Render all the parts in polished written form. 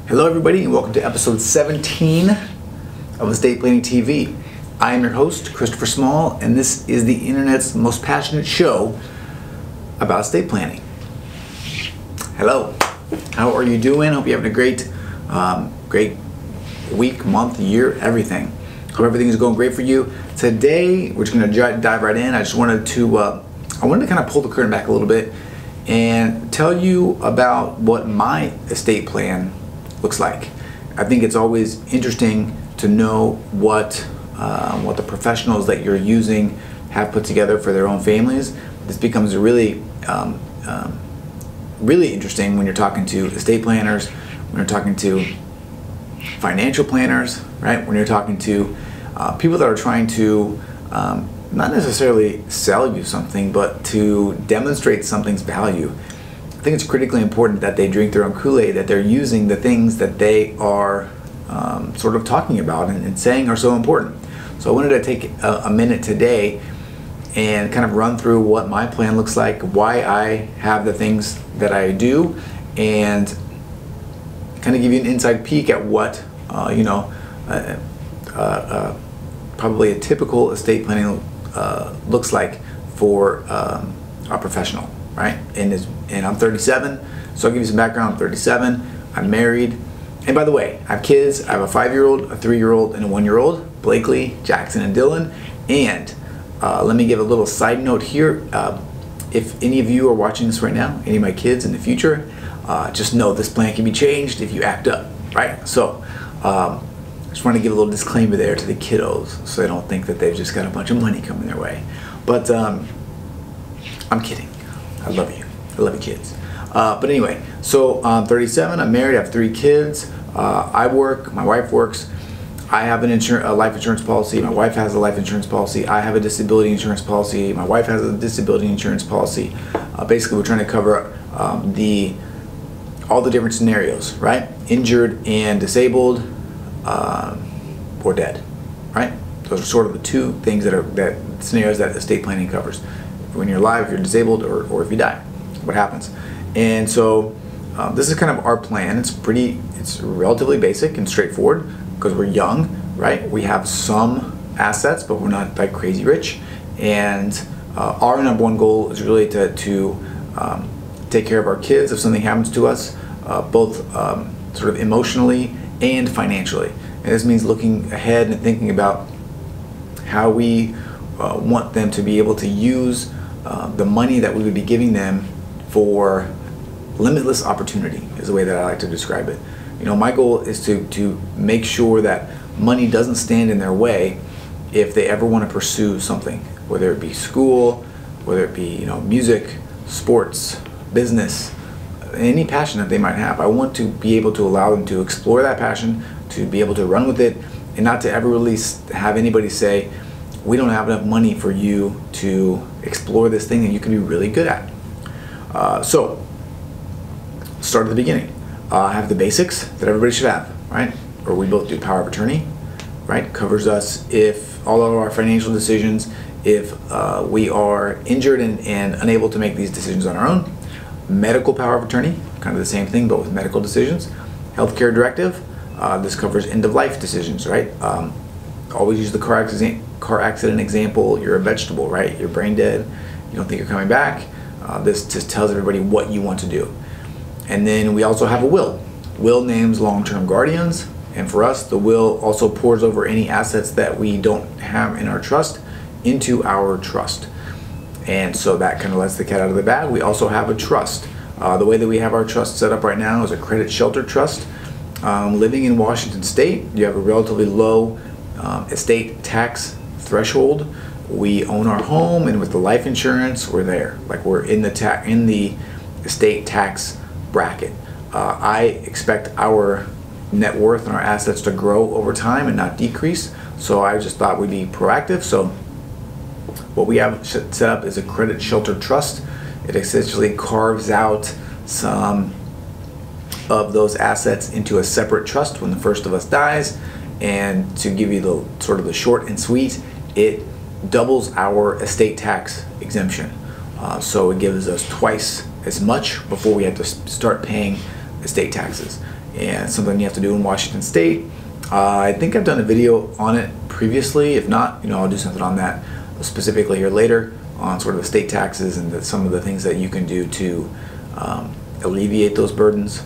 Hello everybody and welcome to episode 17 of Estate Planning TV. I am your host, Christopher Small, and this is the internet's most passionate show about estate planning. Hello, how are you doing? Hope you're having a great week, month, year, everything. Hope everything is going great for you. Today, we're just going to dive right in. I wanted to kind of pull the curtain back a little bit and tell you about what my estate plan looks like. I think it's always interesting to know what the professionals that you're using have put together for their own families. This becomes really interesting when you're talking to estate planners, when you're talking to financial planners, right? When you're talking to people that are trying to not necessarily sell you something, but to demonstrate something's value. I think it's critically important that they drink their own Kool-Aid, that they're using the things that they are sort of talking about and saying are so important. So I wanted to take a minute today and kind of run through what my plan looks like, why I have the things that I do, and kind of give you an inside peek at what probably a typical estate planning looks like for a professional, right? And I'm 37, so I'll give you some background. I'm 37, I'm married, and by the way, I have kids. I have a 5-year-old, a 3-year-old, and a 1-year-old, Blakely, Jackson, and Dylan. And let me give a little side note here. If any of you are watching this right now, any of my kids in the future, just know this plan can be changed if you act up, right? So I just want to give a little disclaimer there to the kiddos so they don't think that they've just got a bunch of money coming their way. But I'm kidding. I love you. I love you kids. But anyway, so I'm 37, I'm married, I have 3 kids. I work, my wife works. I have a life insurance policy. My wife has a life insurance policy. I have a disability insurance policy. My wife has a disability insurance policy. Basically, we're trying to cover all the different scenarios, right? Injured and disabled, or dead, right? Those are sort of the 2 things that scenarios that estate planning covers. When you're alive, if you're disabled, or if you die, what happens? And so this is kind of our plan. It's relatively basic and straightforward because we're young, right? We have some assets, but we're not like crazy rich. And our number one goal is really to take care of our kids if something happens to us, both sort of emotionally and financially. And this means looking ahead and thinking about how we want them to be able to use the money that we would be giving them for limitless opportunity is the way that I like to describe it. You know, my goal is to make sure that money doesn't stand in their way if they ever want to pursue something, whether it be school, whether it be music, sports, business, any passion that they might have. I want to be able to allow them to explore that passion, to be able to run with it, and not to ever really have anybody say, we don't have enough money for you to explore this thing that you can be really good at. So, start at the beginning. I have the basics that everybody should have, right? Or we both do power of attorney, right? Covers us if all of our financial decisions, if we are injured and unable to make these decisions on our own. Medical power of attorney, kind of the same thing, but with medical decisions. Healthcare directive, this covers end-of-life decisions, right? Always use the car accident example. You're a vegetable, right? You're brain dead. You don't think you're coming back. This just tells everybody what you want to do. And then we also have a will. Will names long-term guardians. And for us, the will also pours over any assets that we don't have in our trust into our trust. And so that kind of lets the cat out of the bag. We also have a trust. The way that we have our trust set up right now is a credit shelter trust. Living in Washington State, you have a relatively low estate tax threshold. We own our home, and with the life insurance, we're there. Like we're in the estate tax bracket. I expect our net worth and our assets to grow over time and not decrease. So I just thought we'd be proactive. So what we have set up is a credit shelter trust. It essentially carves out some of those assets into a separate trust when the first of us dies. And to give you the sort of the short and sweet, it doubles our estate tax exemption. So it gives us twice as much before we have to start paying estate taxes. and something you have to do in Washington State. I think I've done a video on it previously. If not, you know, I'll do something on that specifically here later on sort of estate taxes and some of the things that you can do to alleviate those burdens.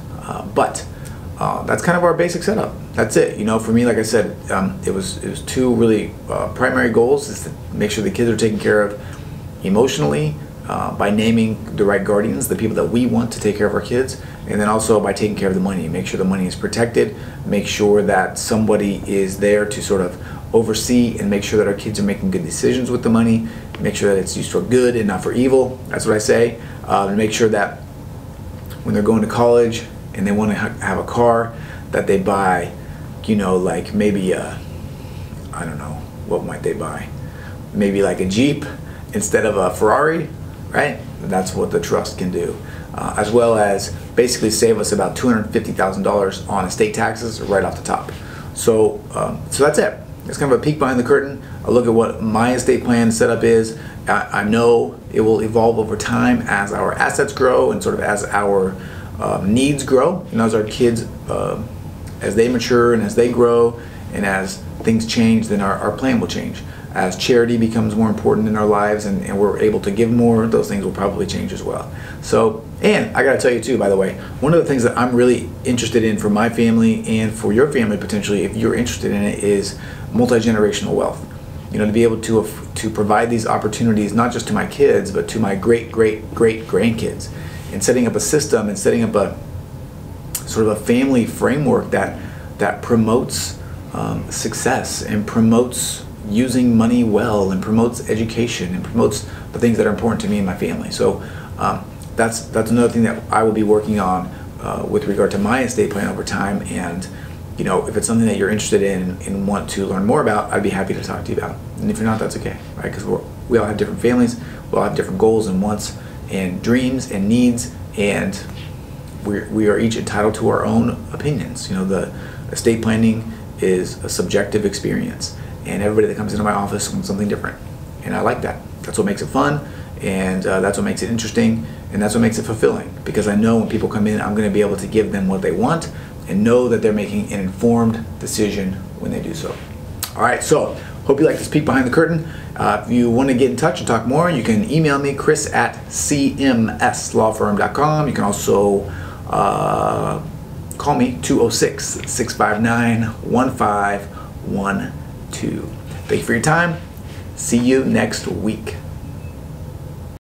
But that's kind of our basic setup. That's it. You know, for me, like I said, it was two really primary goals: is to make sure the kids are taken care of emotionally by naming the right guardians, the people that we want to take care of our kids, and then also by taking care of the money. Make sure the money is protected. Make sure that somebody is there to sort of oversee and make sure that our kids are making good decisions with the money. Make sure that it's used for good and not for evil. That's what I say. And make sure that when they're going to college and they want to have a car, that they buy, you know, like maybe I don't know, what might they buy? Maybe like a Jeep instead of a Ferrari, right? That's what the trust can do. As well as basically save us about $250,000 on estate taxes right off the top. So, so that's it. It's kind of a peek behind the curtain, a look at what my estate plan setup is. I know it will evolve over time as our assets grow and sort of as our needs grow. You know, as our kids, as they mature and as they grow and as things change, then our plan will change. As charity becomes more important in our lives and we're able to give more, those things will probably change as well. So, and I gotta tell you too, by the way, one of the things that I'm really interested in for my family and for your family potentially, if you're interested in it, is multi-generational wealth. You know, to be able to provide these opportunities not just to my kids, but to my great-great-great-grandkids, and setting up a system and setting up a sort of a family framework that promotes success and promotes using money well and promotes education and promotes the things that are important to me and my family. So that's another thing that I will be working on with regard to my estate plan over time. And you know, if it's something that you're interested in and want to learn more about, I'd be happy to talk to you about. And if you're not, that's okay, right? Because we all have different families, we all have different goals and wants and dreams and needs, and we are each entitled to our own opinions. You know, the estate planning is a subjective experience, and everybody that comes into my office wants something different, and I like that. That's what makes it fun, and that's what makes it interesting, and that's what makes it fulfilling, because I know when people come in, I'm going to be able to give them what they want and know that they're making an informed decision when they do so. All right, so hope you like this peek behind the curtain. If you want to get in touch and talk more, you can email me, chris@cmslawfirm.com. You can also call me, 206-659-1512. Thank you for your time. See you next week.